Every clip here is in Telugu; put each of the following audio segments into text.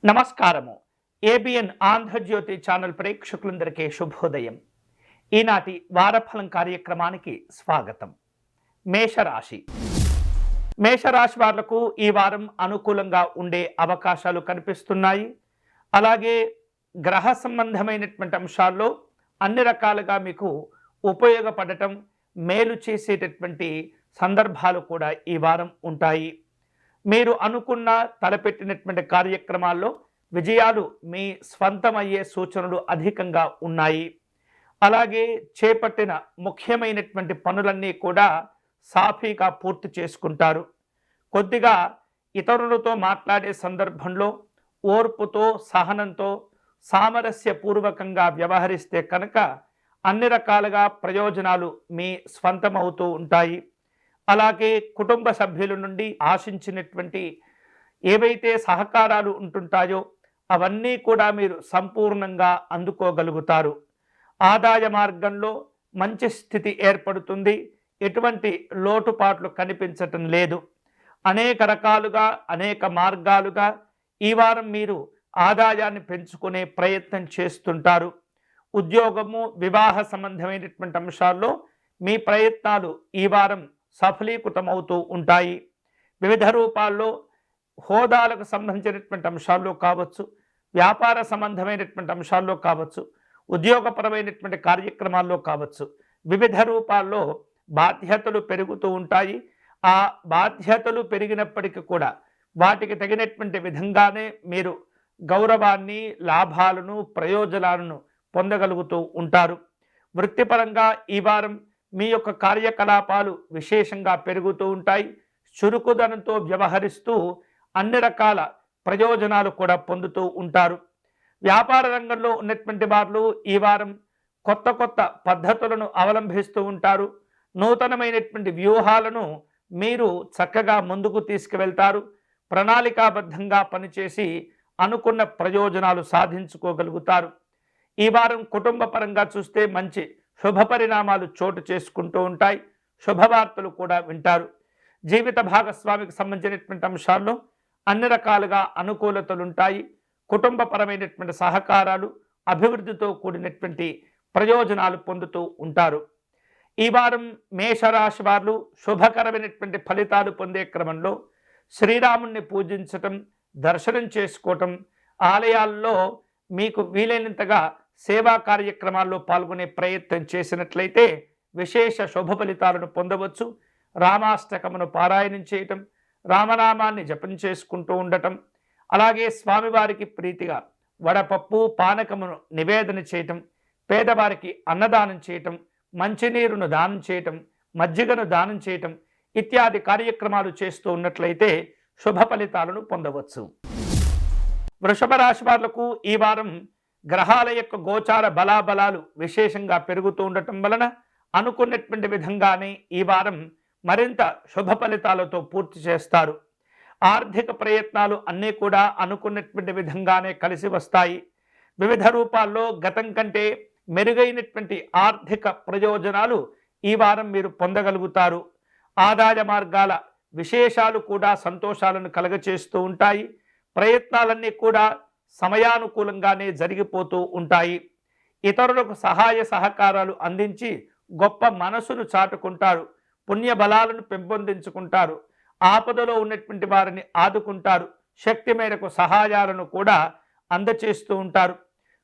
నమస్కారము. ఏబిఎన్ ఆంధ్రజ్యోతి ఛానల్ ప్రేక్షకులందరికీ శుభోదయం. ఈనాటి వారఫలం కార్యక్రమానికి స్వాగతం. మేషరాశి వాళ్లకు ఈ వారం అనుకూలంగా ఉండే అవకాశాలు కనిపిస్తున్నాయి. అలాగే గ్రహ సంబంధమైనటువంటి అంశాల్లో అన్ని రకాలుగా మీకు ఉపయోగపడటం, మేలు చేసేటటువంటి సందర్భాలు కూడా ఈ వారం ఉంటాయి. మీరు అనుకున్న తలపెట్టినటువంటి కార్యక్రమాల్లో విజయాలు మీ స్వంతమయ్యే సూచనలు అధికంగా ఉన్నాయి. అలాగే చేపట్టిన ముఖ్యమైనటువంటి పనులన్నీ కూడా సాఫీగా పూర్తి చేసుకుంటారు. కొద్దిగా ఇతరులతో మాట్లాడే సందర్భంలో ఓర్పుతో, సహనంతో, సామరస్యపూర్వకంగా వ్యవహరిస్తే కనుక అన్ని రకాలుగా ప్రయోజనాలు మీ స్వంతమవుతూ ఉంటాయి. అలాగే కుటుంబ సభ్యుల నుండి ఆశించినటువంటి ఏవైతే సహకారాలు ఉంటుంటాయో అవన్నీ కూడా మీరు సంపూర్ణంగా అందుకోగలుగుతారు. ఆదాయ మార్గంలో మంచి స్థితి ఏర్పడుతుంది. ఎటువంటి లోటుపాట్లు కనిపించటం లేదు. అనేక రకాలుగా, అనేక మార్గాలుగా ఈ వారం మీరు ఆదాయాన్ని పెంచుకునే ప్రయత్నం చేస్తుంటారు. ఉద్యోగము, వివాహ సంబంధమైనటువంటి అంశాల్లో మీ ప్రయత్నాలు ఈ వారం సఫలీకృతమవుతూ ఉంటాయి. వివిధ రూపాల్లో హోదాలకు సంబంధించినటువంటి అంశాల్లో కావచ్చు, వ్యాపార సంబంధమైనటువంటి అంశాల్లో కావచ్చు, ఉద్యోగపరమైనటువంటి కార్యక్రమాల్లో కావచ్చు, వివిధ రూపాల్లో బాధ్యతలు పెరుగుతూ ఉంటాయి. ఆ బాధ్యతలు పెరిగినప్పటికీ కూడా వాటికి తగినటువంటి విధంగానే మీరు గౌరవాన్ని, లాభాలను, ప్రయోజనాలను పొందగలుగుతూ ఉంటారు. వృత్తిపరంగా ఈ వారం మీ యొక్క కార్యకలాపాలు విశేషంగా పెరుగుతూ ఉంటాయి. చురుకుదనంతో వ్యవహరిస్తూ అన్ని రకాల ప్రయోజనాలు కూడా పొందుతూ ఉంటారు. వ్యాపార రంగంలో ఉన్నటువంటి వారు ఈ వారం కొత్త కొత్త పద్ధతులను అవలంబిస్తూ ఉంటారు. నూతనమైనటువంటి వ్యూహాలను మీరు చక్కగా ముందుకు తీసుకువెళ్తారు. ప్రణాళికాబద్ధంగా పనిచేసి అనుకున్న ప్రయోజనాలు సాధించుకోగలుగుతారు. ఈ వారం కుటుంబ పరంగా చూస్తే మంచి శుభ పరిణామాలు చోటు చేసుకుంటూ ఉంటాయి. శుభవార్తలు కూడా వింటారు. జీవిత భాగస్వామికి సంబంధించినటువంటి అంశాల్లో అన్ని రకాలుగా అనుకూలతలుంటాయి. కుటుంబపరమైనటువంటి సహకారాలు, అభివృద్ధితో కూడినటువంటి ప్రయోజనాలు పొందుతూ ఉంటారు. ఈ వారం మేషరాశి వారు శుభకరమైనటువంటి ఫలితాలు పొందే క్రమంలో శ్రీరాముణ్ణి పూజించటం, దర్శనం చేసుకోవటం, ఆలయాల్లో మీకు వీలైనంతగా సేవా కార్యక్రమాల్లో పాల్గొనే ప్రయత్నం చేసినట్లయితే విశేష శుభ ఫలితాలను పొందవచ్చు. రామాష్టకమును పారాయణం చేయటం, రామనామాన్ని జపం చేసుకుంటూ ఉండటం, అలాగే స్వామివారికి ప్రీతిగా వడపప్పు, పానకమును నివేదన చేయటం, పేదవారికి అన్నదానం చేయటం, మంచినీరును దానం చేయటం, మజ్జిగను దానం చేయటం ఇత్యాది కార్యక్రమాలు చేస్తూ ఉన్నట్లయితే శుభ ఫలితాలను పొందవచ్చు. వృషభ రాశి వాళ్లకు ఈ వారం గ్రహాల యొక్క గోచార బలాబలాలు విశేషంగా పెరుగుతూ ఉండటం వలన అనుకున్నటువంటి విధంగానే ఈ వారం మరింత శుభ ఫలితాలతో పూర్తి చేస్తారు. ఆర్థిక ప్రయత్నాలు అన్నీ కూడా అనుకున్నటువంటి విధంగానే కలిసి వస్తాయి. వివిధ రూపాల్లో గతం కంటే మెరుగైనటువంటి ఆర్థిక ప్రయోజనాలు ఈ వారం మీరు పొందగలుగుతారు. ఆదాయ మార్గాల విశేషాలు కూడా సంతోషాలను కలగచేస్తూ ఉంటాయి. ప్రయత్నాలన్నీ కూడా సమయానుకూలంగానే జరిగిపోతూ ఉంటాయి. ఇతరులకు సహాయ సహకారాలు అందించి గొప్ప మనసును చాటుకుంటారు. పుణ్య బలాలను పెంపొందించుకుంటారు. ఆపదలో ఉన్నటువంటి వారిని ఆదుకుంటారు. శక్తి మేరకు సహాయాలను కూడా అందచేస్తూ ఉంటారు.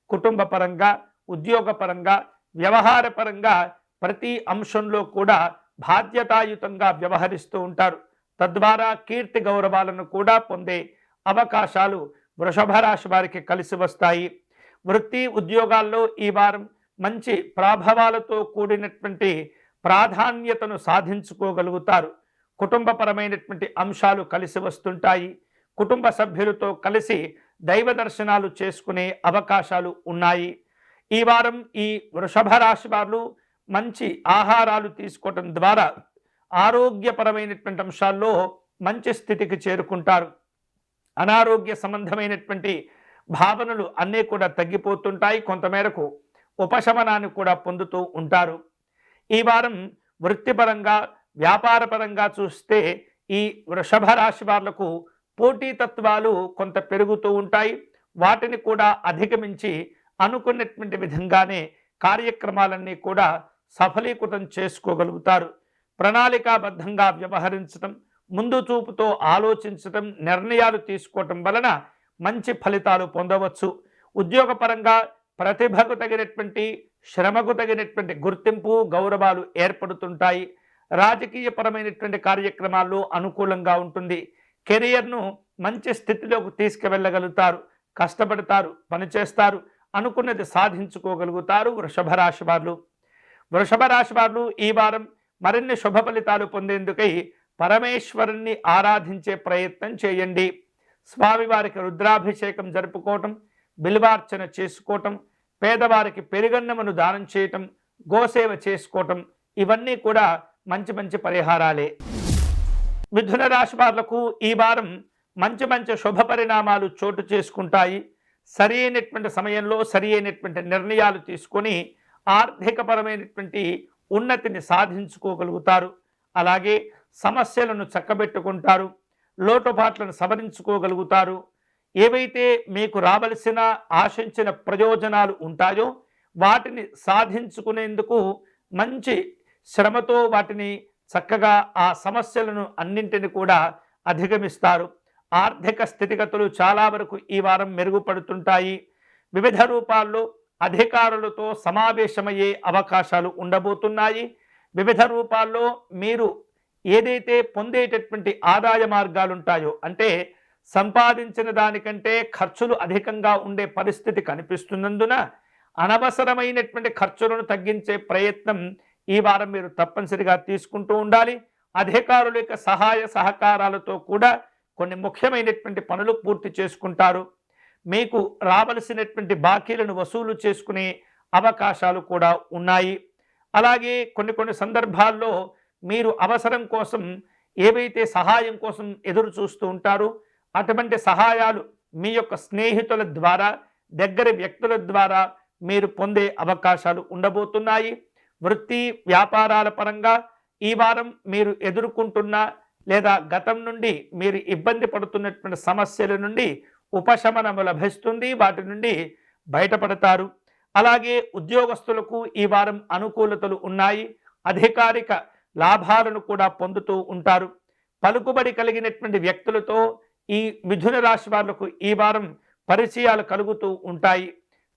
కుటుంబ పరంగా, ఉద్యోగపరంగా, వ్యవహార పరంగా ప్రతి అంశంలో కూడా బాధ్యతాయుతంగా వ్యవహరిస్తూ ఉంటారు. తద్వారా కీర్తి గౌరవాలను కూడా పొందే అవకాశాలు వృషభ రాశి వారికి కలిసి వస్తాయి. వృత్తి ఉద్యోగాల్లో ఈ వారం మంచి ప్రాభవాలతో కూడినటువంటి ప్రాధాన్యతను సాధించుకోగలుగుతారు. కుటుంబపరమైనటువంటి అంశాలు కలిసి వస్తుంటాయి. కుటుంబ సభ్యులతో కలిసి దైవ దర్శనాలు చేసుకునే అవకాశాలు ఉన్నాయి. ఈ వారం ఈ వృషభ రాశి వారు మంచి ఆహారాలు తీసుకోవటం ద్వారా ఆరోగ్యపరమైనటువంటి అంశాల్లో మంచి స్థితికి చేరుకుంటారు. అనారోగ్య సంబంధమైనటువంటి భావనలు అన్నీ కూడా తగ్గిపోతుంటాయి. కొంతమేరకు ఉపశమనాన్ని కూడా పొందుతూ ఉంటారు. ఈ వారం వృత్తిపరంగా, వ్యాపారపరంగా చూస్తే ఈ వృషభ రాశి వాళ్లకు పోటీతత్వాలు కొంత పెరుగుతూ ఉంటాయి. వాటిని కూడా అధిగమించి అనుకున్నటువంటి విధంగానే కార్యక్రమాలన్నీ కూడా సఫలీకృతం చేసుకోగలుగుతారు. ప్రణాళికాబద్ధంగా వ్యవహరించటం, ముందు చూపుతో ఆలోచించటం, నిర్ణయాలు తీసుకోవటం వలన మంచి ఫలితాలు పొందవచ్చు. ఉద్యోగపరంగా ప్రతిభకు తగినటువంటి, శ్రమకు తగినటువంటి గుర్తింపు, గౌరవాలు ఏర్పడుతుంటాయి. రాజకీయపరమైనటువంటి కార్యక్రమాల్లో అనుకూలంగా ఉంటుంది. కెరియర్ను మంచి స్థితిలోకి తీసుకువెళ్ళగలుగుతారు. కష్టపడతారు, పనిచేస్తారు, అనుకున్నది సాధించుకోగలుగుతారు. వృషభ రాశి వారు ఈ వారం మరిన్ని శుభ ఫలితాలు పొందేందుకై పరమేశ్వరుణ్ణి ఆరాధించే ప్రయత్నం చేయండి. స్వామివారికి రుద్రాభిషేకం జరుపుకోవటం, బిల్వార్చన చేసుకోవటం, పేదవారికి పెరుగన్నమును దానం చేయటం, గోసేవ చేసుకోవటం, ఇవన్నీ కూడా మంచి మంచి పరిహారాలే. మిథున రాశి వాళ్లకు ఈ వారం మంచి మంచి శుభ పరిణామాలు చోటు చేసుకుంటాయి. సరి అయినటువంటి సమయంలో సరి అయినటువంటి నిర్ణయాలు తీసుకొని ఆర్థికపరమైనటువంటి ఉన్నతిని సాధించుకోగలుగుతారు. అలాగే సమస్యలను చక్కబెట్టుకుంటారు, లోటుపాట్లను సవరించుకోగలుగుతారు. ఏవైతే మీకు రావలసిన ఆశించిన ప్రయోజనాలు ఉంటాయో వాటిని సాధించుకునేందుకు మంచి శ్రమతో వాటిని చక్కగా ఆ సమస్యలను అన్నింటిని కూడా అధిగమిస్తారు. ఆర్థిక స్థితిగతులు చాలా వరకు ఈ వారం మెరుగుపడుతుంటాయి. వివిధ రూపాల్లో అధికారులతో సమావేశమయ్యే అవకాశాలు ఉండబోతున్నాయి. వివిధ రూపాల్లో మీరు ఏదైతే పొందేటటువంటి ఆదాయ మార్గాలు ఉంటాయో, అంటే సంపాదించిన దానికంటే ఖర్చులు అధికంగా ఉండే పరిస్థితి కనిపిస్తున్నందున అనవసరమైనటువంటి ఖర్చులను తగ్గించే ప్రయత్నం ఈ వారం మీరు తప్పనిసరిగా తీసుకుంటూ ఉండాలి. అధికారుల యొక్క సహాయ సహకారాలతో కూడా కొన్ని ముఖ్యమైనటువంటి పనులు పూర్తి చేసుకుంటారు. మీకు రావలసినటువంటి బాకీలను వసూలు చేసుకునే అవకాశాలు కూడా ఉన్నాయి. అలాగే కొన్ని సందర్భాల్లో మీరు అవసరం కోసం ఏవైతే సహాయం కోసం ఎదురు చూస్తూ ఉంటారో అటువంటి సహాయాలు మీ యొక్క స్నేహితుల ద్వారా, దగ్గర వ్యక్తుల ద్వారా మీరు పొందే అవకాశాలు ఉండబోతున్నాయి. వృత్తి వ్యాపారాల పరంగా ఈ వారం మీరు ఎదుర్కొంటున్న లేదా గతం నుండి మీరు ఇబ్బంది పడుతున్నటువంటి సమస్యల నుండి ఉపశమనము లభిస్తుంది. వాటి నుండి బయటపడతారు. అలాగే ఉద్యోగస్తులకు ఈ వారం అనుకూలతలు ఉన్నాయి. అధికారిక లాభాలను కూడా పొందుతూ ఉంటారు. పలుకుబడి కలిగినటువంటి వ్యక్తులతో ఈ మిథున రాశి వాళ్లకు ఈ వారం పరిచయాలు కలుగుతూ ఉంటాయి.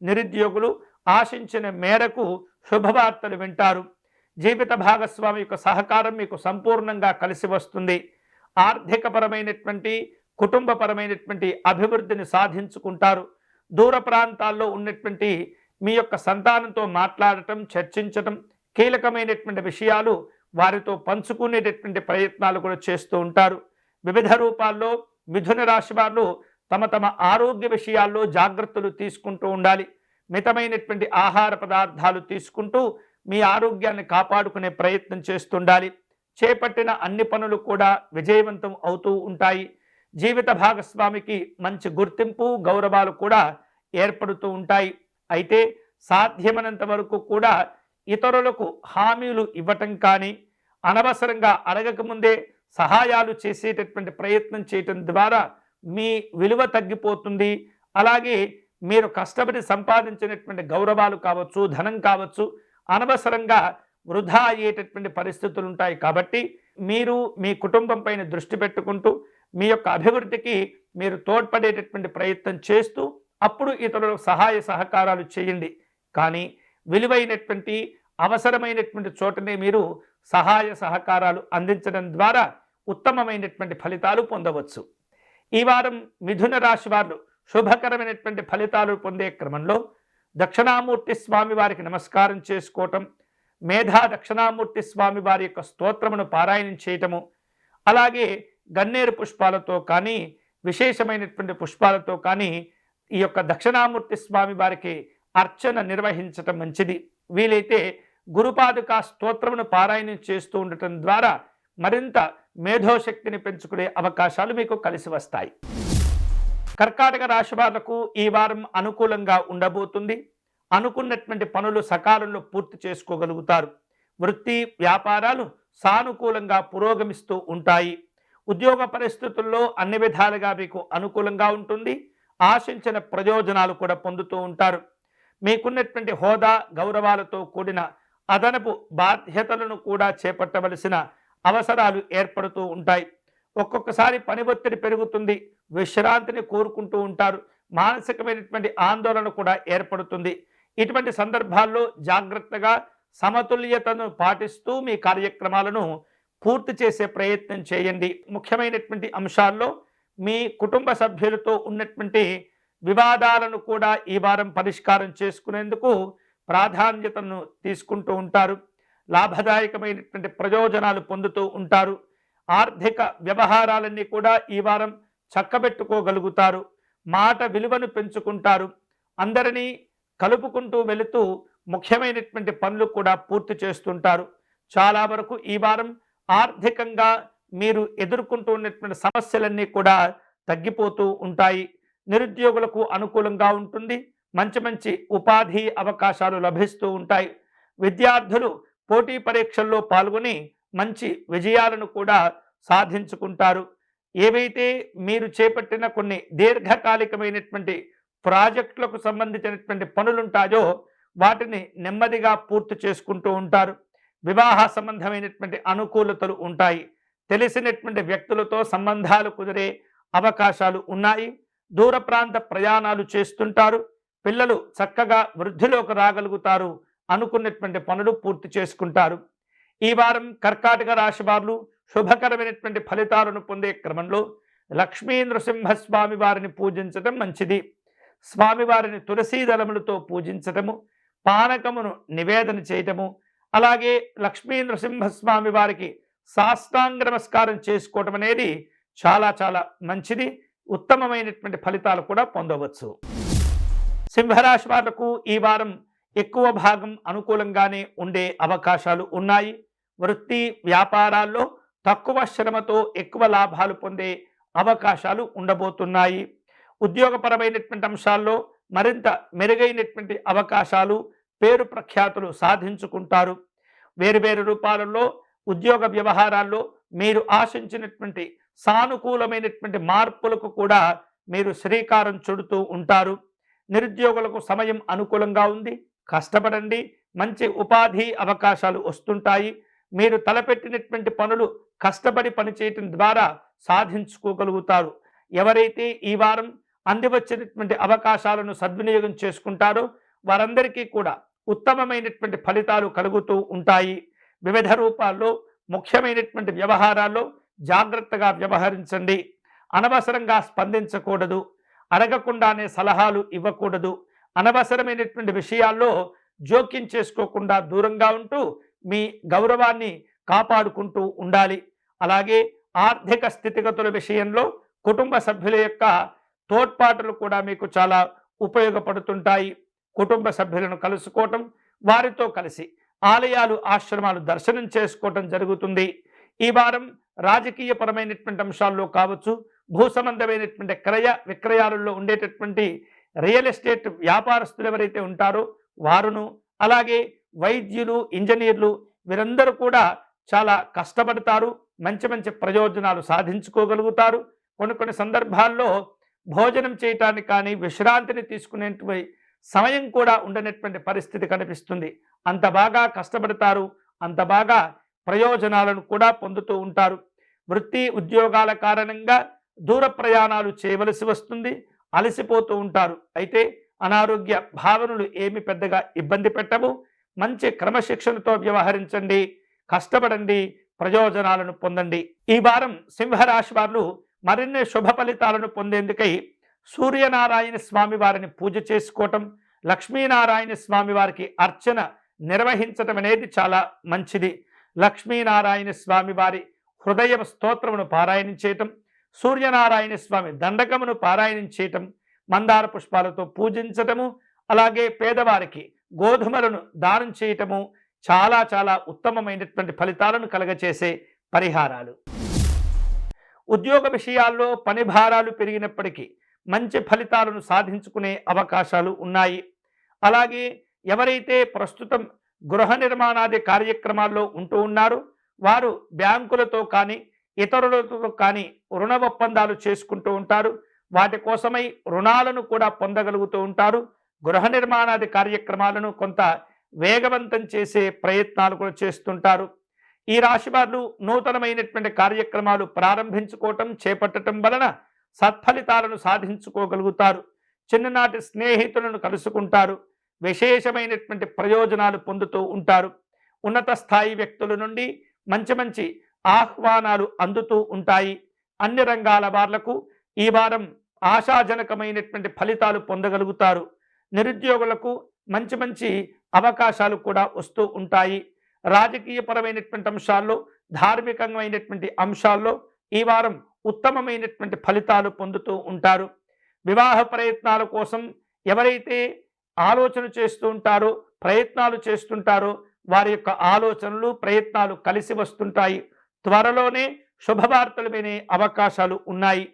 నిరుద్యోగులు ఆశించిన మేరకు శుభవార్తలు వింటారు. జీవిత భాగస్వామి యొక్క సహకారం మీకు సంపూర్ణంగా కలిసి వస్తుంది. ఆర్థికపరమైనటువంటి, కుటుంబపరమైనటువంటి అభివృద్ధిని సాధించుకుంటారు. దూర ప్రాంతాల్లో ఉన్నటువంటి మీ యొక్క సంతానంతో మాట్లాడటం, చర్చించటం, కీలకమైనటువంటి విషయాలు వారితో పంచుకునేటటువంటి ప్రయత్నాలు కూడా చేస్తూ ఉంటారు. వివిధ రూపాల్లో మిథున రాశి వారు తమ ఆరోగ్య విషయాల్లో జాగ్రత్తలు తీసుకుంటూ ఉండాలి. మితమైనటువంటి ఆహార పదార్థాలు తీసుకుంటూ మీ ఆరోగ్యాన్ని కాపాడుకునే ప్రయత్నం చేస్తుండాలి. చేపట్టిన అన్ని పనులు కూడా విజయవంతం అవుతూ ఉంటాయి. జీవిత భాగస్వామికి మంచి గుర్తింపు, గౌరవాలు కూడా ఏర్పడుతూ ఉంటాయి. అయితే సాధ్యమైనంత వరకు కూడా ఇతరులకు హామీలు ఇవ్వటం కానీ, అనవసరంగా అడగకముందే సహాయాలు చేసేటటువంటి ప్రయత్నం చేయటం ద్వారా మీ విలువ తగ్గిపోతుంది. అలాగే మీరు కష్టపడి సంపాదించినటువంటి గౌరవాలు కావచ్చు, ధనం కావచ్చు, అనవసరంగా వృధా అయ్యేటటువంటి పరిస్థితులు ఉంటాయి. కాబట్టి మీరు మీ కుటుంబం పైన దృష్టి పెట్టుకుంటూ మీ యొక్క అభివృద్ధికి మీరు తోడ్పడేటటువంటి ప్రయత్నం చేస్తూ అప్పుడు ఇతరులకు సహాయ సహకారాలు చేయండి. కానీ విలువైనటువంటి, అవసరమైనటువంటి చోటనే మీరు సహాయ సహకారాలు అందించడం ద్వారా ఉత్తమమైనటువంటి ఫలితాలు పొందవచ్చు. ఈ వారం మిథున రాశి వారు శుభకరమైనటువంటి ఫలితాలు పొందే క్రమంలో దక్షిణామూర్తి స్వామి వారికి నమస్కారం చేసుకోవటం, మేధా దక్షిణామూర్తి స్వామి వారి యొక్క స్తోత్రమును పారాయణం చేయటము, అలాగే గన్నేరు పుష్పాలతో కానీ, విశేషమైనటువంటి పుష్పాలతో కానీ ఈ యొక్క దక్షిణామూర్తి స్వామి వారికి అర్చన నిర్వహించటం మంచిది. వీలైతే గురుపాదుకా స్తోత్రమును పారాయణం చేస్తూ ఉండటం ద్వారా మరింత మేధోశక్తిని పెంచుకునే అవకాశాలు మీకు కలిసి వస్తాయి. కర్కాటక రాశి వాళ్లకు ఈ వారం అనుకూలంగా ఉండబోతుంది. అనుకున్నటువంటి పనులు సకాలంలో పూర్తి చేసుకోగలుగుతారు. వృత్తి వ్యాపారాలు సానుకూలంగా పురోగమిస్తూ ఉంటాయి. ఉద్యోగ పరిస్థితుల్లో అన్ని విధాలుగా మీకు అనుకూలంగా ఉంటుంది. ఆశించిన ప్రయోజనాలు కూడా పొందుతూ ఉంటారు. మీకున్నటువంటి హోదా గౌరవాలతో కూడిన అదనపు బాధ్యతలను కూడా చేపట్టవలసిన అవసరాలు ఏర్పడుతూ ఉంటాయి. ఒక్కొక్కసారి పని ఒత్తిడి పెరుగుతుంది, విశ్రాంతిని కోరుకుంటూ ఉంటారు, మానసికమైనటువంటి ఆందోళన కూడా ఏర్పడుతుంది. ఇటువంటి సందర్భాల్లో జాగ్రత్తగా సమతుల్యతను పాటిస్తూ మీ కార్యక్రమాలను పూర్తి చేసే ప్రయత్నం చేయండి. ముఖ్యమైనటువంటి అంశాల్లో మీ కుటుంబ సభ్యులతో ఉన్నటువంటి వివాదాలను కూడా ఈ వారం పరిష్కారం చేసుకునేందుకు ప్రాధాన్యతను తీసుకుంటూ ఉంటారు. లాభదాయకమైనటువంటి ప్రయోజనాలు పొందుతూ ఉంటారు. ఆర్థిక వ్యవహారాలన్నీ కూడా ఈ వారం చక్కబెట్టుకోగలుగుతారు. మాట విలువను పెంచుకుంటారు. అందరినీ కలుపుకుంటూ వెళుతూ ముఖ్యమైనటువంటి పనులు కూడా పూర్తి చేస్తుంటారు. చాలా వరకు ఈ వారం ఆర్థికంగా మీరు ఎదుర్కొంటూ ఉన్నటువంటి సమస్యలన్నీ కూడా తగ్గిపోతూ ఉంటాయి. నిరుద్యోగులకు అనుకూలంగా ఉంటుంది. మంచి మంచి ఉపాధి అవకాశాలు లభిస్తూ ఉంటాయి. విద్యార్థులు పోటీ పరీక్షల్లో పాల్గొని మంచి విజయాలను కూడా సాధించుకుంటారు. ఏవైతే మీరు చేపట్టిన కొన్ని దీర్ఘకాలికమైనటువంటి ప్రాజెక్టులకు సంబంధించినటువంటి పనులుంటాయో వాటిని నెమ్మదిగా పూర్తి చేసుకుంటూ ఉంటారు. వివాహ సంబంధమైనటువంటి అనుకూలతలు ఉంటాయి. తెలిసినటువంటి వ్యక్తులతో సంబంధాలు కుదిరే అవకాశాలు ఉన్నాయి. దూర ప్రాంత ప్రయాణాలు చేస్తుంటారు. పిల్లలు చక్కగా వృద్ధిలోకి రాగలుగుతారు. అనుకున్నటువంటి పనులు పూర్తి చేసుకుంటారు. ఈ వారం కర్కాటక రాశి వారు శుభకరమైనటువంటి ఫలితాలను పొందే క్రమంలో లక్ష్మీ నృసింహస్వామి వారిని పూజించడం మంచిది. స్వామివారిని తులసీ దళములతో పూజించటము, పానకమును నివేదన చేయటము, అలాగే లక్ష్మీ నృసింహస్వామి వారికి సాష్టాంగ నమస్కారం చేసుకోవటం అనేది చాలా చాలా మంచిది. ఉత్తమమైనటువంటి ఫలితాలు కూడా పొందవచ్చు. సింహరాశి వాళ్లకు ఈ వారం ఎక్కువ భాగం అనుకూలంగానే ఉండే అవకాశాలు ఉన్నాయి. వృత్తి వ్యాపారాల్లో తక్కువ శ్రమతో ఎక్కువ లాభాలు పొందే అవకాశాలు ఉండబోతున్నాయి. ఉద్యోగపరమైనటువంటి అంశాల్లో మరింత మెరుగైనటువంటి అవకాశాలు, పేరు ప్రఖ్యాతులు సాధించుకుంటారు. వేరువేరు రూపాలలో ఉద్యోగ వ్యవహారాల్లో మీరు ఆశించినటువంటి సానుకూలమైనటువంటి మార్పులకు కూడా మీరు శ్రీకారం చుడుతూ ఉంటారు. నిరుద్యోగులకు సమయం అనుకూలంగా ఉంది. కష్టపడండి. మంచి ఉపాధి అవకాశాలు వస్తుంటాయి. మీరు తలపెట్టినటువంటి పనులు కష్టపడి పనిచేయటం ద్వారా సాధించుకోగలుగుతారు. ఎవరైతే ఈ వారం అందివచ్చినటువంటి అవకాశాలను సద్వినియోగం చేసుకుంటారో వారందరికీ కూడా ఉత్తమమైనటువంటి ఫలితాలు కలుగుతూ ఉంటాయి. వివిధ రూపాల్లో ముఖ్యమైనటువంటి వ్యవహారాల్లో జాగ్రత్తగా వ్యవహరించండి. అనవసరంగా స్పందించకూడదు. అడగకుండానే సలహాలు ఇవ్వకూడదు. అనవసరమైనటువంటి విషయాల్లో జోక్యం చేసుకోకుండా దూరంగా ఉంటూ మీ గౌరవాన్ని కాపాడుకుంటూ ఉండాలి. అలాగే ఆర్థిక స్థితిగతుల విషయంలో కుటుంబ సభ్యుల యొక్క తోడ్పాటులు కూడా మీకు చాలా ఉపయోగపడుతుంటాయి. కుటుంబ సభ్యులను కలుసుకోవటం, వారితో కలిసి ఆలయాలు ఆశ్రమాలు దర్శనం చేసుకోవటం జరుగుతుంది. ఈ వారం రాజకీయపరమైనటువంటి అంశాల్లో కావచ్చు, భూ సంబంధమైనటువంటి క్రయ విక్రయాలలో ఉండేటటువంటి రియల్ ఎస్టేట్ వ్యాపారస్తులు ఎవరైతే ఉంటారో వారును, అలాగే వైద్యులు, ఇంజనీర్లు వీరందరూ కూడా చాలా కష్టపడతారు. మంచి మంచి ప్రయోజనాలు సాధించుకోగలుగుతారు. కొన్ని సందర్భాల్లో భోజనం చేయటానికి కానీ విశ్రాంతిని తీసుకునేటువంటి సమయం కూడా ఉండనటువంటి పరిస్థితి కనిపిస్తుంది. అంత బాగా కష్టపడతారు. అంత బాగా ప్రయోజనాలను కూడా పొందుతూ ఉంటారు. వృత్తి ఉద్యోగాల కారణంగా దూర ప్రయాణాలు చేయవలసి వస్తుంది. అలసిపోతూ ఉంటారు. అయితే అనారోగ్య భావనలు ఏమి పెద్దగా ఇబ్బంది పెట్టవు. మంచి క్రమశిక్షణతో వ్యవహరించండి. కష్టపడండి. ప్రయోజనాలను పొందండి. ఈ వారం సింహరాశి వారు మరిన్ని శుభ ఫలితాలను పొందేందుకై సూర్యనారాయణ స్వామి వారిని పూజ చేసుకోవటం, లక్ష్మీనారాయణ స్వామి వారికి అర్చన నిర్వహించటం అనేది చాలా మంచిది. లక్ష్మీనారాయణ స్వామి వారి హృదయ స్తోత్రమును పారాయణం చేయటం, సూర్యనారాయణ స్వామి దండకమును పారాయణం చేయటం, మందార పుష్పాలతో పూజించటము, అలాగే పేదవారికి గోధుమలను దానం చేయటము చాలా చాలా ఉత్తమమైనటువంటి ఫలితాలను కలగచేసే పరిహారాలు. ఉద్యోగ విషయాల్లో పని భారాలు పెరిగినప్పటికీ మంచి ఫలితాలను సాధించుకునే అవకాశాలు ఉన్నాయి. అలాగే ఎవరైతే ప్రస్తుతం గృహ నిర్మాణాది కార్యక్రమాల్లో ఉంటూ ఉన్నారో వారు బ్యాంకులతో కానీ ఇతరులతో కానీ రుణ ఒప్పందాలు చేసుకుంటూ ఉంటారు. వాటి కోసమై రుణాలను కూడా పొందగలుగుతూ ఉంటారు. గృహ నిర్మాణాది కార్యక్రమాలను కొంత వేగవంతం చేసే ప్రయత్నాలు కూడా చేస్తుంటారు. ఈ రాశి వారు నూతనమైనటువంటి కార్యక్రమాలు ప్రారంభించుకోవటం చేపట్టడం వలన సత్ఫలితాలను సాధించుకోగలుగుతారు. చిన్ననాటి స్నేహితులను కలుసుకుంటారు. విశేషమైనటువంటి ప్రయోజనాలు పొందుతూ ఉంటారు. ఉన్నత స్థాయి వ్యక్తుల నుండి మంచి మంచి ఆహ్వానాలు అందుతూ ఉంటాయి. అన్ని రంగాల వాళ్లకు ఈ వారం ఆశాజనకమైనటువంటి ఫలితాలు పొందగలుగుతారు. నిరుద్యోగులకు మంచి మంచి అవకాశాలు కూడా వస్తూ ఉంటాయి. రాజకీయపరమైనటువంటి అంశాల్లో, ధార్మికమైనటువంటి అంశాల్లో ఈ వారం ఉత్తమమైనటువంటి ఫలితాలు పొందుతూ ఉంటారు. వివాహ ప్రయత్నాల కోసం ఎవరైతే ఆలోచన చేస్తూ ఉంటారో, ప్రయత్నాలు చేస్తుంటారో వారి యొక్క ఆలోచనలు, ప్రయత్నాలు కలిసి వస్తుంటాయి. త్వరలోనే శుభవార్తలు వినే అవకాశాలు ఉన్నాయి.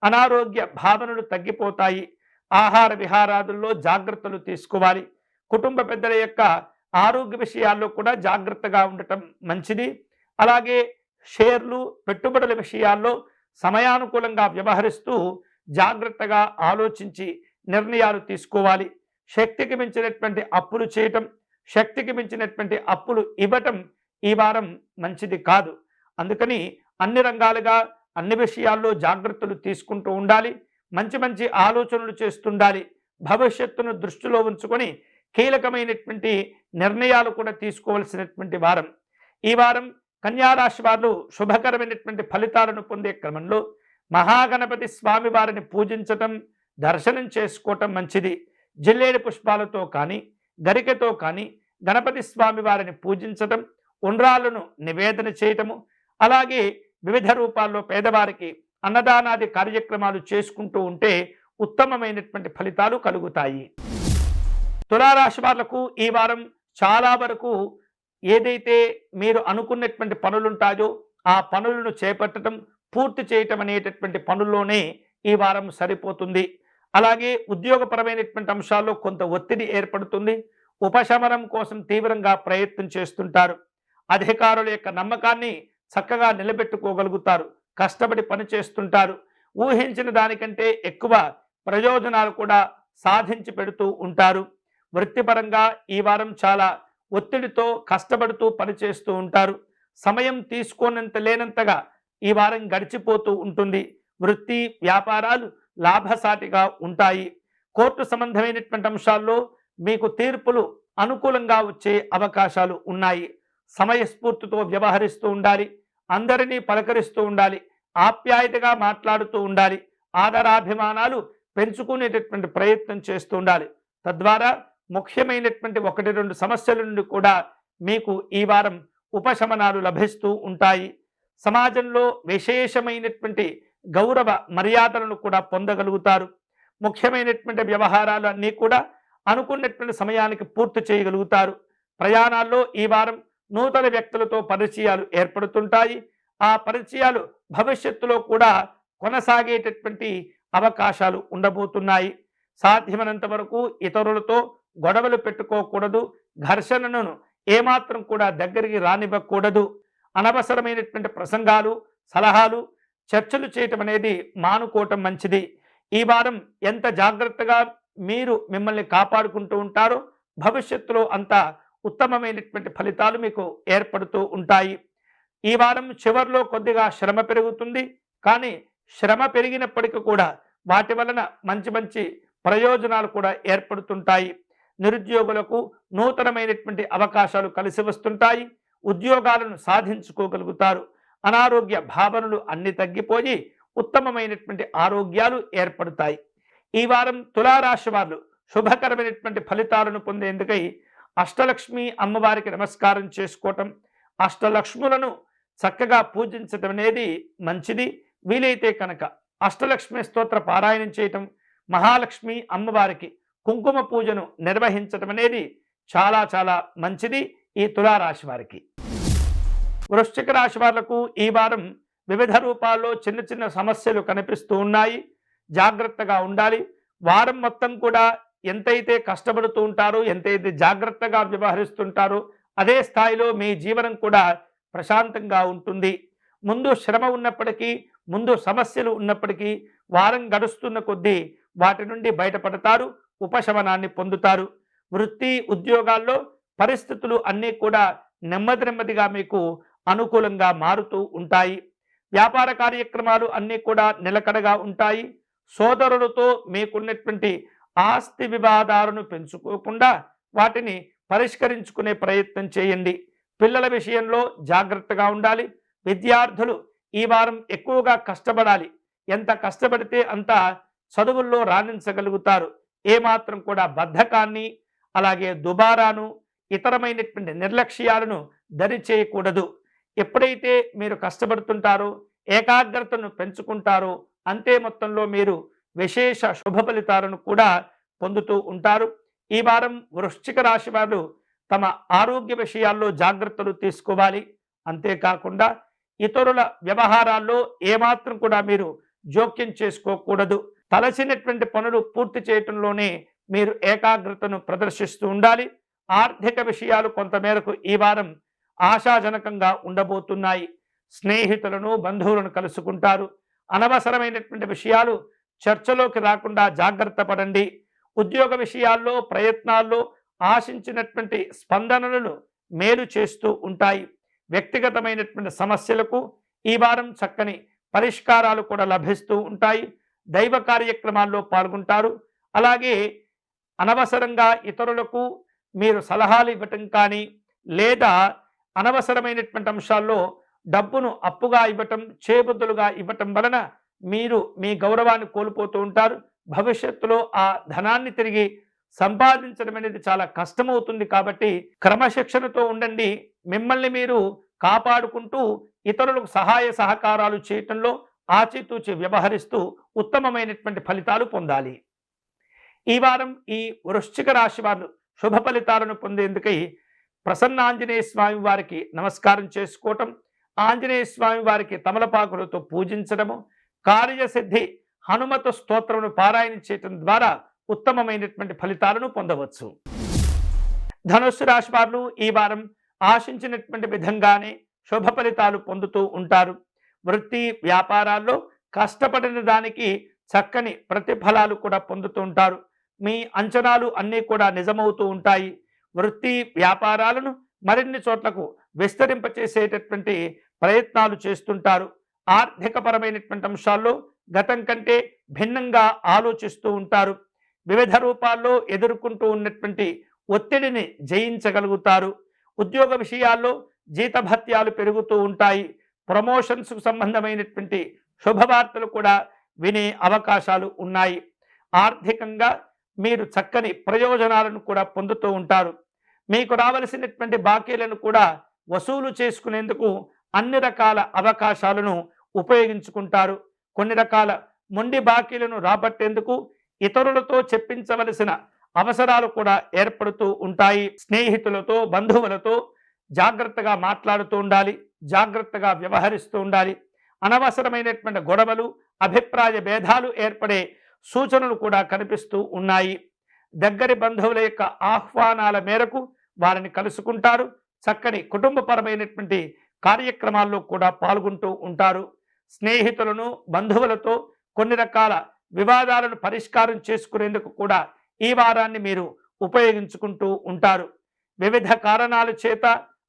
అనారోగ్య భావనలు తగ్గిపోతాయి. ఆహార విహారాదుల్లో జాగ్రత్తలు తీసుకోవాలి. కుటుంబ పెద్దల యొక్క ఆరోగ్య విషయాల్లో కూడా జాగ్రత్తగా ఉండటం మంచిది. అలాగే షేర్లు, పెట్టుబడుల విషయాల్లో సమయానుకూలంగా వ్యవహరిస్తూ జాగ్రత్తగా ఆలోచించి నిర్ణయాలు తీసుకోవాలి. శక్తికి మించినటువంటి అప్పులు చేయటం, శక్తికి మించినటువంటి అప్పులు ఇవ్వటం ఈ వారం మంచిది కాదు. అందుకని అన్ని రంగాలుగా, అన్ని విషయాల్లో జాగ్రత్తలు తీసుకుంటూ ఉండాలి. మంచి మంచి ఆలోచనలు చేస్తుండాలి. భవిష్యత్తును దృష్టిలో ఉంచుకొని కీలకమైనటువంటి నిర్ణయాలు కూడా తీసుకోవాల్సినటువంటి వారం. ఈ వారం కన్యారాశి వారు శుభకరమైనటువంటి ఫలితాలను పొందే క్రమంలో మహాగణపతి స్వామి వారిని పూజించటం, దర్శనం చేసుకోవటం మంచిది. జిల్లేడు పుష్పాలతో కానీ, గరికతో కానీ గణపతి స్వామి వారిని పూజించటం, ఉండ్రాలను నివేదన చేయటము, అలాగే వివిధ రూపాల్లో పేదవారికి అన్నదానాది కార్యక్రమాలు చేసుకుంటూ ఉంటే ఉత్తమమైనటువంటి ఫలితాలు కలుగుతాయి. తులారాశి వాళ్లకు ఈ వారం చాలా వరకు ఏదైతే మీరు అనుకున్నటువంటి పనులుంటాయో ఆ పనులను చేపట్టడం, పూర్తి చేయటం అనేటటువంటి పనుల్లోనే ఈ వారం సరిపోతుంది. అలాగే ఉద్యోగపరమైనటువంటి అంశాల్లో కొంత ఒత్తిడి ఏర్పడుతుంది. ఉపశమనం కోసం తీవ్రంగా ప్రయత్నం చేస్తుంటారు. అధికారుల యొక్క నమ్మకాన్ని చక్కగా నిలబెట్టుకోగలుగుతారు. కష్టపడి పని చేస్తుంటారు. ఊహించిన దానికంటే ఎక్కువ ప్రయోజనాలు కూడా సాధించి పెడుతూ ఉంటారు. వృత్తిపరంగా ఈ వారం చాలా ఒత్తిడితో కష్టపడుతూ పనిచేస్తూ ఉంటారు. సమయం తీసుకోనంత లేనంతగా ఈ వారం గడిచిపోతూ ఉంటుంది. వృత్తి వ్యాపారాలు లాభసాటిగా ఉంటాయి. కోర్టు సంబంధమైనటువంటి అంశాల్లో మీకు తీర్పులు అనుకూలంగా వచ్చే అవకాశాలు ఉన్నాయి. సమయస్ఫూర్తితో వ్యవహరిస్తూ ఉండాలి. అందరినీ పలకరిస్తూ ఉండాలి. ఆప్యాయతగా మాట్లాడుతూ ఉండాలి. ఆదరాభిమానాలు పెంచుకునేటటువంటి ప్రయత్నం చేస్తూ ఉండాలి. తద్వారా ముఖ్యమైనటువంటి 1-2 సమస్యల నుండి కూడా మీకు ఈ వారం ఉపశమనాలు లభిస్తూ ఉంటాయి. సమాజంలో విశేషమైనటువంటి గౌరవ మర్యాదలను కూడా పొందగలుగుతారు. ముఖ్యమైనటువంటి వ్యవహారాలు అన్నీ కూడా అనుకున్నటువంటి సమయానికి పూర్తి చేయగలుగుతారు. ప్రయాణాల్లో ఈ వారం నూతన వ్యక్తులతో పరిచయాలు ఏర్పడుతుంటాయి. ఆ పరిచయాలు భవిష్యత్తులో కూడా కొనసాగేటటువంటి అవకాశాలు ఉండబోతున్నాయి. సాధ్యమైనంత వరకు ఇతరులతో గొడవలు పెట్టుకోకూడదు. ఘర్షణను ఏమాత్రం కూడా దగ్గరికి రానివ్వకూడదు. అనవసరమైనటువంటి ప్రసంగాలు, సలహాలు, చర్చలు చేయటం అనేది మానుకోవటం మంచిది. ఈ వారం ఎంత జాగ్రత్తగా మీరు మిమ్మల్ని కాపాడుకుంటూ ఉంటారో భవిష్యత్తులో అంత ఉత్తమమైనటువంటి ఫలితాలు మీకు ఏర్పడుతూ ఉంటాయి. ఈ వారం చివరిలో కొద్దిగా శ్రమ పెరుగుతుంది. కానీ శ్రమ పెరిగినప్పటికీ కూడా వాటి వలన మంచి మంచి ప్రయోజనాలు కూడా ఏర్పడుతుంటాయి. నిరుద్యోగులకు నూతనమైనటువంటి అవకాశాలు కలిసి వస్తుంటాయి. ఉద్యోగాలను సాధించుకోగలుగుతారు. అనారోగ్య భావనలు అన్ని తగ్గిపోయి ఉత్తమమైనటువంటి ఆరోగ్యాలు ఏర్పడతాయి. ఈ వారం తులారాశి వారు శుభకరమైనటువంటి ఫలితాలను పొందేందుకై అష్టలక్ష్మి అమ్మవారికి నమస్కారం చేసుకోవటం, అష్టలక్ష్ములను చక్కగా పూజించటం అనేది మంచిది. వీలైతే కనుక అష్టలక్ష్మి స్తోత్ర పారాయణం చేయటం, మహాలక్ష్మి అమ్మవారికి కుంకుమ పూజను నిర్వహించటం అనేది చాలా చాలా మంచిది ఈ తులారాశి వారికి. వృశ్చిక రాశి వాళ్లకు ఈ వారం వివిధ రూపాల్లో చిన్న చిన్న సమస్యలు కనిపిస్తూ ఉన్నాయి. జాగ్రత్తగా ఉండాలి. వారం మొత్తం కూడా ఎంతైతే కష్టపడుతూ ఉంటారో, ఎంతైతే జాగ్రత్తగా వ్యవహరిస్తుంటారో అదే స్థాయిలో మీ జీవనం కూడా ప్రశాంతంగా ఉంటుంది. ముందు శ్రమ ఉన్నప్పటికీ, ముందు సమస్యలు ఉన్నప్పటికీ వారం గడుస్తున్న కొద్దీ వాటి నుండి బయటపడతారు, ఉపశమనాన్ని పొందుతారు. వృత్తి ఉద్యోగాల్లో పరిస్థితులు అన్నీ కూడా నెమ్మది నెమ్మదిగా మీకు అనుకూలంగా మారుతూ ఉంటాయి. వ్యాపార కార్యక్రమాలు అన్నీ కూడా నిలకడగా ఉంటాయి. సోదరులతో మీకున్నటువంటి ఆస్తి వివాదాలను పెంచుకోకుండా వాటిని పరిష్కరించుకునే ప్రయత్నం చేయండి. పిల్లల విషయంలో జాగ్రత్తగా ఉండాలి. విద్యార్థులు ఈ వారం ఎక్కువగా కష్టపడాలి. ఎంత కష్టపడితే అంత చదువుల్లో రాణించగలుగుతారు. ఏమాత్రం కూడా బద్ధకాన్ని, అలాగే దుబారాను, ఇతరమైనటువంటి నిర్లక్ష్యాలను దరి చేయకూడదు. ఎప్పుడైతే మీరు కష్టపడుతుంటారో, ఏకాగ్రతను పెంచుకుంటారో అంతే మొత్తంలో మీరు విశేష శుభ ఫలితాలను కూడా పొందుతూ ఉంటారు. ఈ వారం వృశ్చిక రాశి వారు తమ ఆరోగ్య విషయాల్లో జాగ్రత్తలు తీసుకోవాలి. అంతేకాకుండా ఇతరుల వ్యవహారాల్లో ఏమాత్రం కూడా మీరు జోక్యం చేసుకోకూడదు. తలసినటువంటి పనులు పూర్తి చేయటంలోనే మీరు ఏకాగ్రతను ప్రదర్శిస్తూ ఉండాలి. ఆర్థిక విషయాలు కొంతమేరకు ఈ వారం ఆశాజనకంగా ఉండబోతున్నాయి. స్నేహితులను, బంధువులను కలుసుకుంటారు. అనవసరమైనటువంటి విషయాలు చర్చలోకి రాకుండా జాగ్రత్త పడండి. ఉద్యోగ విషయాల్లో, ప్రయత్నాల్లో ఆశించినటువంటి స్పందనలను మేలు చేస్తూ ఉంటాయి. వ్యక్తిగతమైనటువంటి సమస్యలకు ఈ వారం చక్కని పరిష్కారాలు కూడా లభిస్తూ ఉంటాయి. దైవ కార్యక్రమాల్లో పాల్గొంటారు. అలాగే అనవసరంగా ఇతరులకు మీరు సలహాలు ఇవ్వటం కానీ, లేదా అనవసరమైనటువంటి అంశాల్లో డబ్బును అప్పుగా ఇవ్వటం, చేబుద్దులుగా ఇవ్వటం వలన మీరు మీ గౌరవాన్ని కోల్పోతూ ఉంటారు. భవిష్యత్తులో ఆ ధనాన్ని తిరిగి సంపాదించడం అనేది చాలా కష్టమవుతుంది. కాబట్టి క్రమశిక్షణతో ఉండండి. మిమ్మల్ని మీరు కాపాడుకుంటూ ఇతరులకు సహాయ సహకారాలు చేయటంలో ఆచితూచి వ్యవహరిస్తూ ఉత్తమమైనటువంటి ఫలితాలు పొందాలి. ఈ వారం ఈ వృశ్చిక రాశి వారు శుభ ఫలితాలను పొందేందుకై ప్రసన్న ఆంజనేయ స్వామి వారికి నమస్కారం చేసుకోవటం, ఆంజనేయ స్వామి వారికి తమలపాకులతో పూజించడము, కార్యసిద్ధి హనుమత స్తోత్రమును పారాయణ చేయటం ద్వారా ఉత్తమమైనటువంటి ఫలితాలను పొందవచ్చు. ధనుస్సు రాశి వారు ఈ వారం ఆశించినటువంటి విధంగానే శుభ ఫలితాలు పొందుతూ ఉంటారు. వృత్తి వ్యాపారాల్లో కష్టపడిన దానికి చక్కని ప్రతిఫలాలు కూడా పొందుతూ ఉంటారు. మీ అంచనాలు అన్నీ కూడా నిజమవుతూ ఉంటాయి. వృత్తి వ్యాపారాలను మరిన్ని చోట్లకు విస్తరింపచేసేటటువంటి ప్రయత్నాలు చేస్తుంటారు. ఆర్థికపరమైనటువంటి అంశాల్లో గతం కంటే భిన్నంగా ఆలోచిస్తూ ఉంటారు. వివిధ రూపాల్లో ఎదుర్కొంటూ ఉన్నటువంటి ఒత్తిడిని జయించగలుగుతారు. ఉద్యోగ విషయాల్లో జీతభత్యాలు పెరుగుతూ ఉంటాయి. ప్రమోషన్స్కు సంబంధమైనటువంటి శుభవార్తలు కూడా వినే అవకాశాలు ఉన్నాయి. ఆర్థికంగా మీరు చక్కని ప్రయోజనాలను కూడా పొందుతూ ఉంటారు. మీకు రావలసినటువంటి బాకీలను కూడా వసూలు చేసుకునేందుకు అన్ని రకాల అవకాశాలను ఉపయోగించుకుంటారు. కొన్ని రకాల మొండి బాకీలను రాబట్టేందుకు ఇతరులతో చెప్పించవలసిన అవసరాలు కూడా ఏర్పడుతూ ఉంటాయి. స్నేహితులతో, బంధువులతో జాగ్రత్తగా మాట్లాడుతూ ఉండాలి. జాగ్రత్తగా వ్యవహరిస్తూ ఉండాలి. అనవసరమైనటువంటి గొడవలు, అభిప్రాయ భేదాలు ఏర్పడే సూచనలు కూడా కనిపిస్తూ ఉన్నాయి. దగ్గరి బంధువుల యొక్క ఆహ్వానాల మేరకు వారిని కలుసుకుంటారు. చక్కని కుటుంబపరమైనటువంటి కార్యక్రమాల్లో కూడా పాల్గొంటూ ఉంటారు. స్నేహితులను, బంధువులతో కొన్ని రకాల వివాదాలను పరిష్కారం చేసుకునేందుకు కూడా ఈ వారాన్ని మీరు ఉపయోగించుకుంటూ ఉంటారు. వివిధ కారణాల చేత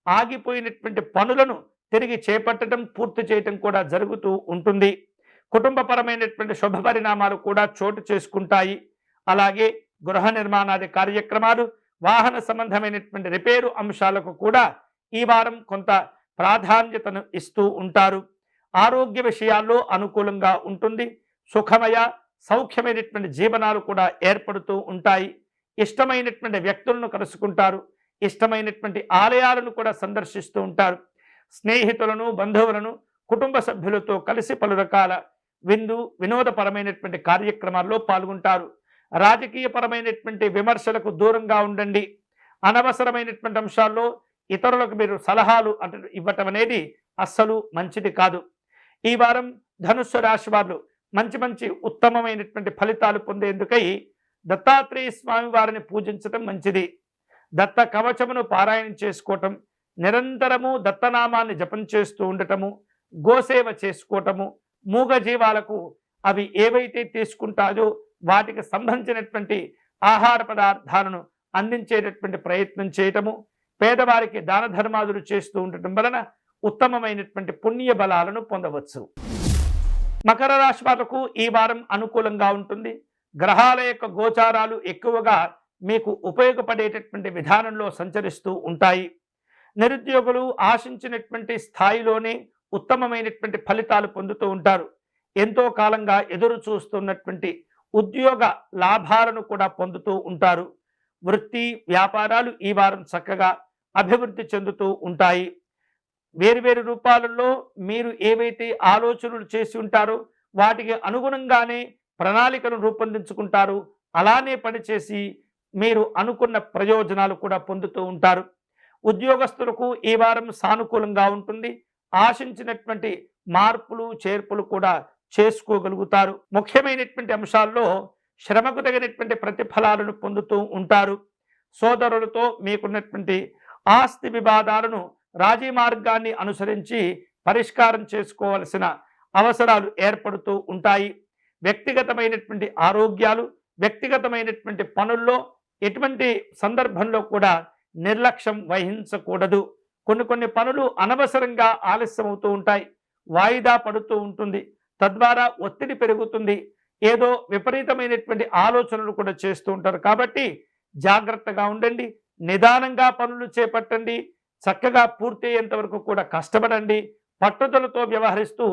ఆగిపోయినటువంటి పనులను తిరిగి చేపట్టడం, పూర్తి చేయటం కూడా జరుగుతూ ఉంటుంది. కుటుంబపరమైనటువంటి శుభ పరిణామాలు కూడా చోటు చేసుకుంటాయి. అలాగే గృహ నిర్మాణాది కార్యక్రమాలు, వాహన సంబంధమైనటువంటి రిపేరు అంశాలకు కూడా ఈ వారం కొంత ప్రాధాన్యతను ఇస్తూ ఉంటారు. ఆరోగ్య విషయాల్లో అనుకూలంగా ఉంటుంది. సుఖమయ సౌఖ్యమైనటువంటి జీవనాలు కూడా ఏర్పడుతూ ఉంటాయి. ఇష్టమైనటువంటి వ్యక్తులను కలుసుకుంటారు. ఇష్టమైనటువంటి ఆలయాలను కూడా సందర్శిస్తూ ఉంటారు. స్నేహితులను, బంధువులను, కుటుంబ సభ్యులతో కలిసి పలు రకాల వినోదపరమైనటువంటి కార్యక్రమాల్లో పాల్గొంటారు. రాజకీయపరమైనటువంటి విమర్శలకు దూరంగా ఉండండి. అనవసరమైనటువంటి అంశాల్లో ఇతరులకు మీరు సలహాలు ఇవ్వటం అనేది అస్సలు మంచిది కాదు. ఈ వారం ధనుస్సు రాశి వారు మంచి మంచి ఉత్తమమైనటువంటి ఫలితాలు పొందేందుకై దత్తాత్రేయ స్వామి వారిని పూజించటం మంచిది. దత్త కవచమును పారాయణం చేసుకోవటం, నిరంతరము దత్తనామాన్ని జపం చేస్తూ ఉండటము, గోసేవ చేసుకోవటము, మూగజీవాలకు అవి ఏవైతే తీసుకుంటాయో వాటికి సంబంధించినటువంటి ఆహార పదార్థాలను అందించేటటువంటి ప్రయత్నం చేయటము, పేదవారికి దాన ధర్మాదులు చేస్తూ ఉండటం వలన ఉత్తమమైనటువంటి పుణ్య బలాలను పొందవచ్చు. మకర రాశి వాళ్లకు ఈ వారం అనుకూలంగా ఉంటుంది. గ్రహాల యొక్క గోచారాలు ఎక్కువగా మీకు ఉపయోగపడేటటువంటి విధానంలో సంచరిస్తూ ఉంటాయి. నిరుద్యోగులు ఆశించినటువంటి స్థాయిలోనే ఉత్తమమైనటువంటి ఫలితాలు పొందుతూ ఉంటారు. ఎంతో కాలంగా ఎదురు చూస్తున్నటువంటి ఉద్యోగ లాభాలను కూడా పొందుతూ ఉంటారు. వృత్తి వ్యాపారాలు ఈ వారం చక్కగా అభివృద్ధి చెందుతూ ఉంటాయి. వేరువేరు రూపాలలో మీరు ఏవైతే ఆలోచనలు చేసి ఉంటారో వాటికి అనుగుణంగానే ప్రణాళికను రూపొందించుకుంటారు. అలానే పనిచేసి మీరు అనుకున్న ప్రయోజనాలు కూడా పొందుతూ ఉంటారు. ఉద్యోగస్తులకు ఈ వారం సానుకూలంగా ఉంటుంది. ఆశించినటువంటి మార్పులు చేర్పులు కూడా చేసుకోగలుగుతారు. ముఖ్యమైనటువంటి అంశాల్లో శ్రమకు తగినటువంటి ప్రతిఫలాలను పొందుతూ ఉంటారు. సోదరులతో మీకున్నటువంటి ఆస్తి వివాదాలను రాజీ మార్గాన్ని అనుసరించి పరిష్కారం చేసుకోవాల్సిన అవసరాలు ఏర్పడుతూ ఉంటాయి. వ్యక్తిగతమైనటువంటి ఆరోగ్యాలు, వ్యక్తిగతమైనటువంటి పనుల్లో ఎటువంటి సందర్భంలో కూడా నిర్లక్ష్యం వహించకూడదు. కొన్ని పనులు అనవసరంగా ఆలస్యం అవుతూ ఉంటాయి, వాయిదా పడుతూ ఉంటుంది. తద్వారా ఒత్తిడి పెరుగుతుంది. ఏదో విపరీతమైనటువంటి ఆలోచనలు కూడా చేస్తూ ఉంటారు. కాబట్టి జాగ్రత్తగా ఉండండి, నిదానంగా పనులు చేపట్టండి, చక్కగా పూర్తి అయ్యేంత వరకు కూడా కష్టపడండి. పట్టుదలతో వ్యవహరిస్తూ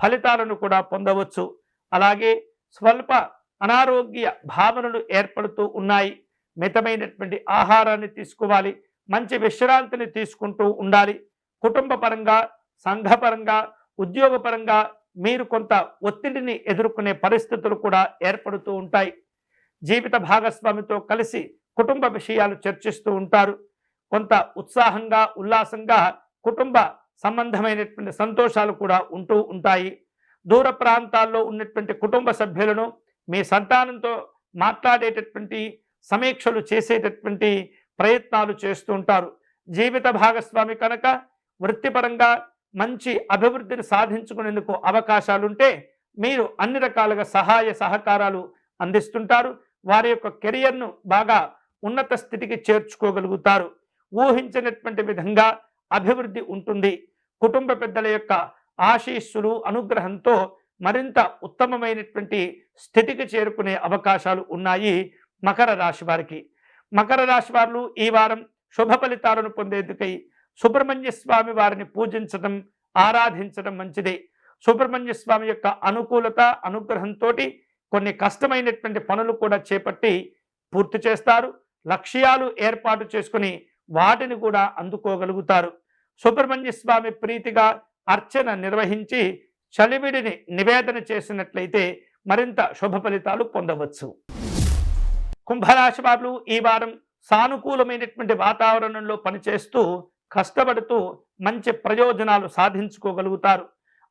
ఫలితాలను కూడా పొందవచ్చు. అలాగే స్వల్ప అనారోగ్య భావనలు ఏర్పడుతూ ఉన్నాయి. మితమైనటువంటి ఆహారాన్ని తీసుకోవాలి, మంచి విశ్రాంతిని తీసుకుంటూ ఉండాలి. కుటుంబ పరంగా, సంఘపరంగా, ఉద్యోగపరంగా మీరు కొంత ఒత్తిడిని ఎదుర్కొనే పరిస్థితులు కూడా ఏర్పడుతూ ఉంటాయి. జీవిత భాగస్వామితో కలిసి కుటుంబ విషయాలు చర్చిస్తూ ఉంటారు. కొంత ఉత్సాహంగా, ఉల్లాసంగా కుటుంబ సంబంధమైనటువంటి సంతోషాలు కూడా ఉంటూ ఉంటాయి. దూర ప్రాంతాల్లో ఉన్నటువంటి కుటుంబ సభ్యులను మీ సంతానంతో మాట్లాడేటటువంటి సమీక్షలు చేసేటటువంటి ప్రయత్నాలు చేస్తూ ఉంటారు. జీవిత భాగస్వామి కనుక వృత్తిపరంగా మంచి అభివృద్ధిని సాధించుకునేందుకు అవకాశాలుంటే మీరు అన్ని రకాలుగా సహాయ సహకారాలు అందిస్తుంటారు. వారి యొక్క కెరియర్ను బాగా ఉన్నత స్థితికి చేర్చుకోగలుగుతారు. ఊహించినటువంటి విధంగా అభివృద్ధి ఉంటుంది. కుటుంబ పెద్దల యొక్క ఆశీస్సులు, అనుగ్రహంతో మరింత ఉత్తమమైనటువంటి స్థితికి చేరుకునే అవకాశాలు ఉన్నాయి మకర రాశి వారికి. మకర రాశి వారు ఈ వారం శుభ ఫలితాలను పొందేందుకై సుబ్రహ్మణ్య స్వామి వారిని పూజించడం, ఆరాధించడం మంచిది. సుబ్రహ్మణ్య స్వామి యొక్క అనుకూలత, అనుగ్రహంతో కొన్ని కష్టమైనటువంటి పనులు కూడా చేపట్టి పూర్తి చేస్తారు. లక్ష్యాలు ఏర్పాటు చేసుకుని వాటిని కూడా అందుకోగలుగుతారు. సుబ్రహ్మణ్య స్వామి ప్రీతిగా అర్చన నిర్వహించి చలివిడిని నివేదన చేసినట్లయితే మరింత శుభ ఫలితాలు పొందవచ్చు. కుంభరాశి వారు ఈ వారం సానుకూలమైనటువంటి వాతావరణంలో పనిచేస్తూ కష్టపడుతూ మంచి ప్రయోజనాలు సాధించుకోగలుగుతారు.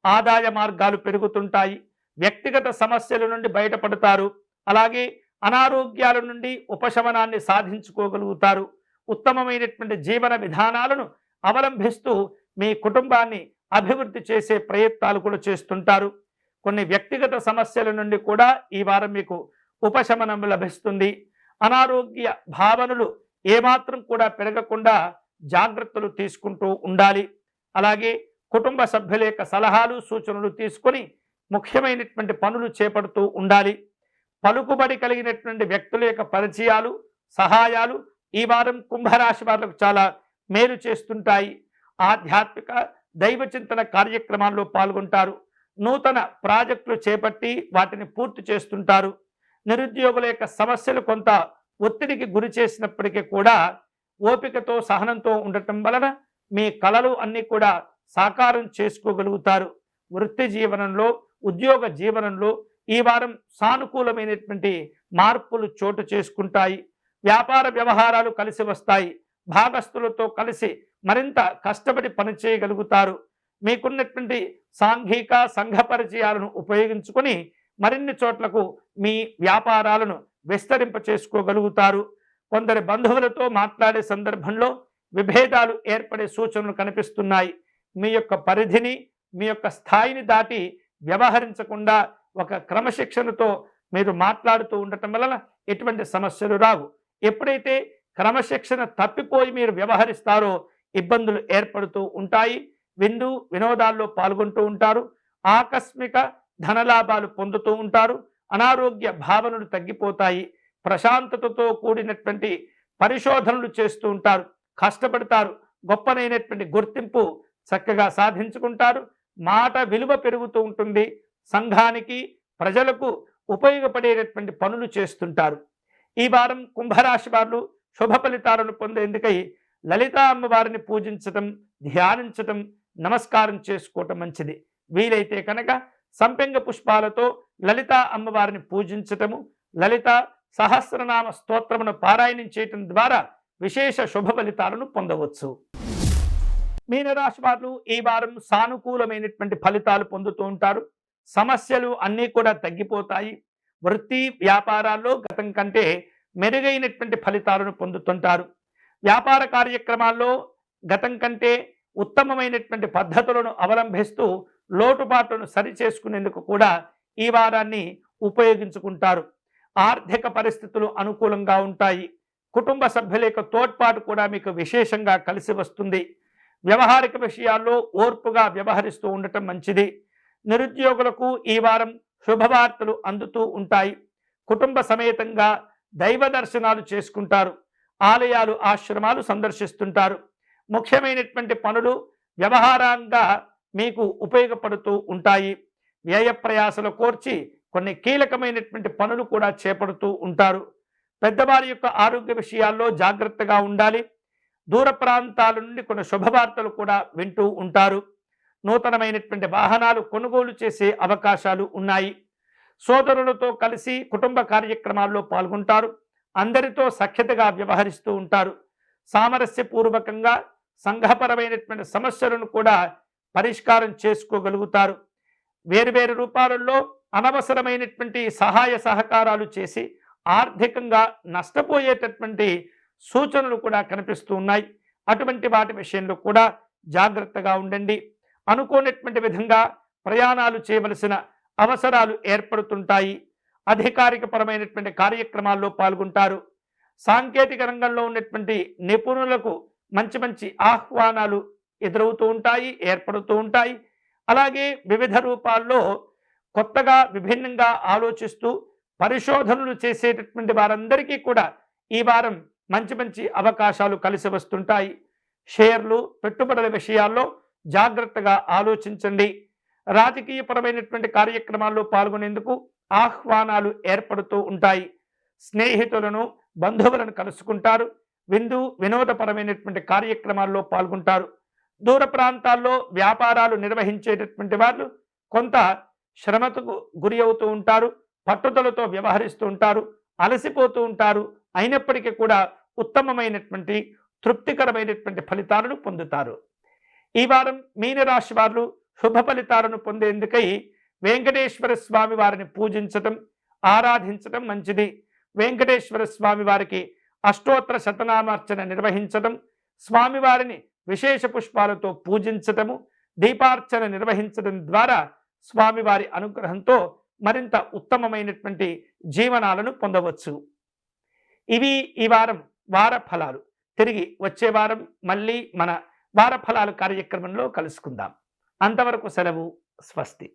ఆదాయ మార్గాలు పెరుగుతుంటాయి. వ్యక్తిగత సమస్యల నుండి బయటపడతారు. అలాగే అనారోగ్యాల నుండి ఉపశమనాన్ని సాధించుకోగలుగుతారు. ఉత్తమమైనటువంటి జీవన విధానాలను అవలంబిస్తూ మీ కుటుంబాన్ని అభివృద్ధి చేసే ప్రయత్నాలు కూడా చేస్తుంటారు. కొన్ని వ్యక్తిగత సమస్యల నుండి కూడా ఈ వారం మీకు ఉపశమనం లభిస్తుంది. అనారోగ్య భావనలు ఏమాత్రం కూడా పెరగకుండా జాగ్రత్తలు తీసుకుంటూ ఉండాలి. అలాగే కుటుంబ సభ్యుల యొక్క సలహాలు, సూచనలు తీసుకొని ముఖ్యమైనటువంటి పనులు చేపడుతూ ఉండాలి. పలుకుబడి కలిగినటువంటి వ్యక్తుల యొక్క పరిచయాలు, సహాయాలు ఈ వారం కుంభరాశి వాళ్లకు చాలా మేలు చేస్తుంటాయి. ఆధ్యాత్మిక దైవ చింతన కార్యక్రమాల్లో పాల్గొంటారు. నూతన ప్రాజెక్టులు చేపట్టి వాటిని పూర్తి చేస్తుంటారు. నిరుద్యోగుల యొక్క సమస్యలు కొంత ఒత్తిడికి గురి చేసినప్పటికీ కూడా ఓపికతో, సహనంతో ఉండటం వలన మీ కలలు అన్నీ కూడా సాకారం చేసుకోగలుగుతారు. వృత్తి జీవనంలో, ఉద్యోగ జీవనంలో ఈ వారం సానుకూలమైనటువంటి మార్పులు చోటు చేసుకుంటాయి. వ్యాపార వ్యవహారాలు కలిసి వస్తాయి. భాగస్థులతో కలిసి మరింత కష్టపడి పనిచేయగలుగుతారు. మీకున్నటువంటి సాంఘిక సంఘ పరిచయాలను ఉపయోగించుకొని మరిన్ని చోట్లకు మీ వ్యాపారాలను విస్తరింప చేసుకోగలుగుతారు. కొందరి బంధువులతో మాట్లాడే సందర్భంలో విభేదాలు ఏర్పడే సూచనలు కనిపిస్తున్నాయి. మీ యొక్క పరిధిని, మీ యొక్క స్థాయిని దాటి వ్యవహరించకుండా ఒక క్రమశిక్షణతో మీరు మాట్లాడుతూ ఉండటం వలన ఎటువంటి సమస్యలు రావు. ఎప్పుడైతే క్రమశిక్షణ తప్పిపోయి మీరు వ్యవహరిస్తారో ఇబ్బందులు ఏర్పడుతూ ఉంటాయి. విందు వినోదాల్లో పాల్గొంటూ ఉంటారు. ఆకస్మిక ధనలాభాలు పొందుతూ ఉంటారు. అనారోగ్య భావనలు తగ్గిపోతాయి. ప్రశాంతతతో కూడినటువంటి పరిశోధనలు చేస్తూ ఉంటారు. కష్టపడతారు. గొప్పనైనటువంటి గుర్తింపు చక్కగా సాధించుకుంటారు. మాట విలువ పెరుగుతూ ఉంటుంది. సంఘానికి ప్రజలకు ఉపయోగపడేటటువంటి పనులు చేస్తుంటారు. ఈ వారం కుంభరాశి వారు శుభ ఫలితాలను పొందేందుకై లలితా అమ్మవారిని పూజించటం, ధ్యానించటం, నమస్కారం చేసుకోవటం మంచిది. వీలైతే కనుక సంపెంగ పుష్పాలతో లలితా అమ్మవారిని పూజించటము, లలిత సహస్రనామ స్తోత్రమును పారాయణం చేయటం ద్వారా విశేష శుభ ఫలితాలను పొందవచ్చు. మీనరాశి వారు ఈ వారం సానుకూలమైనటువంటి ఫలితాలు పొందుతూ ఉంటారు. సమస్యలు అన్నీ కూడా తగ్గిపోతాయి. వృత్తి వ్యాపారాల్లో గతం కంటే మెరుగైనటువంటి ఫలితాలను పొందుతుంటారు. వ్యాపార కార్యక్రమాల్లో గతం కంటే ఉత్తమమైనటువంటి పద్ధతులను అవలంబిస్తూ లోటుపాట్లను సరిచేసుకునేందుకు కూడా ఈ వారాన్ని ఉపయోగించుకుంటారు. ఆర్థిక పరిస్థితులు అనుకూలంగా ఉంటాయి. కుటుంబ సభ్యుల యొక్క తోడ్పాటు కూడా మీకు విశేషంగా కలిసి వస్తుంది. వ్యవహారిక విషయాల్లో ఓర్పుగా వ్యవహరిస్తూ ఉండటం మంచిది. నిరుద్యోగులకు ఈ వారం శుభవార్తలు అందుతూ ఉంటాయి. కుటుంబ సమేతంగా దైవ దర్శనాలు చేసుకుంటారు. ఆలయాలు ఆశ్రమాలు సందర్శిస్తుంటారు. ముఖ్యమైనటువంటి పనులు వ్యవహారంగా మీకు ఉపయోగపడుతూ ఉంటాయి. వ్యయ ప్రయాసలు కోర్చి కొన్ని కీలకమైనటువంటి పనులు కూడా చేపడుతూ ఉంటారు. పెద్దవారి యొక్క ఆరోగ్య విషయాల్లో జాగ్రత్తగా ఉండాలి. దూర ప్రాంతాల నుండి కొన్ని శుభవార్తలు కూడా వింటూ ఉంటారు. నూతనమైనటువంటి వాహనాలు కొనుగోలు చేసే అవకాశాలు ఉన్నాయి. సోదరులతో కలిసి కుటుంబ కార్యక్రమాల్లో పాల్గొంటారు. అందరితో సఖ్యతగా వ్యవహరిస్తూ ఉంటారు. సామరస్యపూర్వకంగా సంఘపరమైనటువంటి సమస్యలను కూడా పరిష్కారం చేసుకోగలుగుతారు. వేరువేరు రూపాలలో అనవసరమైనటువంటి సహాయ సహకారాలు చేసి ఆర్థికంగా నష్టపోయేటటువంటి సూచనలు కూడా కనిపిస్తూ ఉన్నాయి. అటువంటి వాటి విషయంలో కూడా జాగ్రత్తగా ఉండండి. అనుకోనటువంటి విధంగా ప్రయాణాలు చేయవలసిన అవసరాలు ఏర్పడుతుంటాయి. అధికారికపరమైనటువంటి కార్యక్రమాల్లో పాల్గొంటారు. సాంకేతిక రంగంలో ఉన్నటువంటి నిపుణులకు మంచి మంచి ఆహ్వానాలు ఎదురవుతూ ఉంటాయి, ఏర్పడుతూ ఉంటాయి. అలాగే వివిధ రూపాల్లో కొత్తగా విభిన్నంగా ఆలోచిస్తూ పరిశోధనలు చేసేటటువంటి వారందరికీ కూడా ఈ వారం మంచి మంచి అవకాశాలు కలిసి వస్తుంటాయి. షేర్లు పెట్టుబడుల విషయాల్లో జాగ్రత్తగా ఆలోచించండి. రాజకీయపరమైనటువంటి కార్యక్రమాల్లో పాల్గొనేందుకు ఆహ్వానాలు ఏర్పడుతూ ఉంటాయి. స్నేహితులను బంధువులను కలుసుకుంటారు. విందు వినోదపరమైనటువంటి కార్యక్రమాల్లో పాల్గొంటారు. దూర ప్రాంతాల్లో వ్యాపారాలు నిర్వహించేటటువంటి వాళ్ళు కొంత శ్రమకు గురి అవుతూ ఉంటారు. పట్టుదలతో వ్యవహరిస్తూ ఉంటారు. అలసిపోతూ ఉంటారు. అయినప్పటికీ కూడా ఉత్తమమైనటువంటి తృప్తికరమైనటువంటి ఫలితాలను పొందుతారు. ఈ వారం మీనరాశి వారు శుభ ఫలితాలను పొందేందుకై వెంకటేశ్వర స్వామి వారిని పూజించటం, ఆరాధించటం మంచిది. వెంకటేశ్వర స్వామి వారికి అష్టోత్తర శతనామార్చన నిర్వహించటం, స్వామివారిని విశేష పుష్పాలతో పూజించటము, దీపార్చన నిర్వహించడం ద్వారా స్వామివారి అనుగ్రహంతో మరింత ఉత్తమమైనటువంటి జీవనాలను పొందవచ్చు. ఇవి ఈ వారం వార ఫలాలు. తిరిగి వచ్చే వారం మళ్ళీ మన వార ఫలాలు కార్యక్రమంలో కలుసుకుందాం. అంతవరకు సెలవు. స్వస్తి.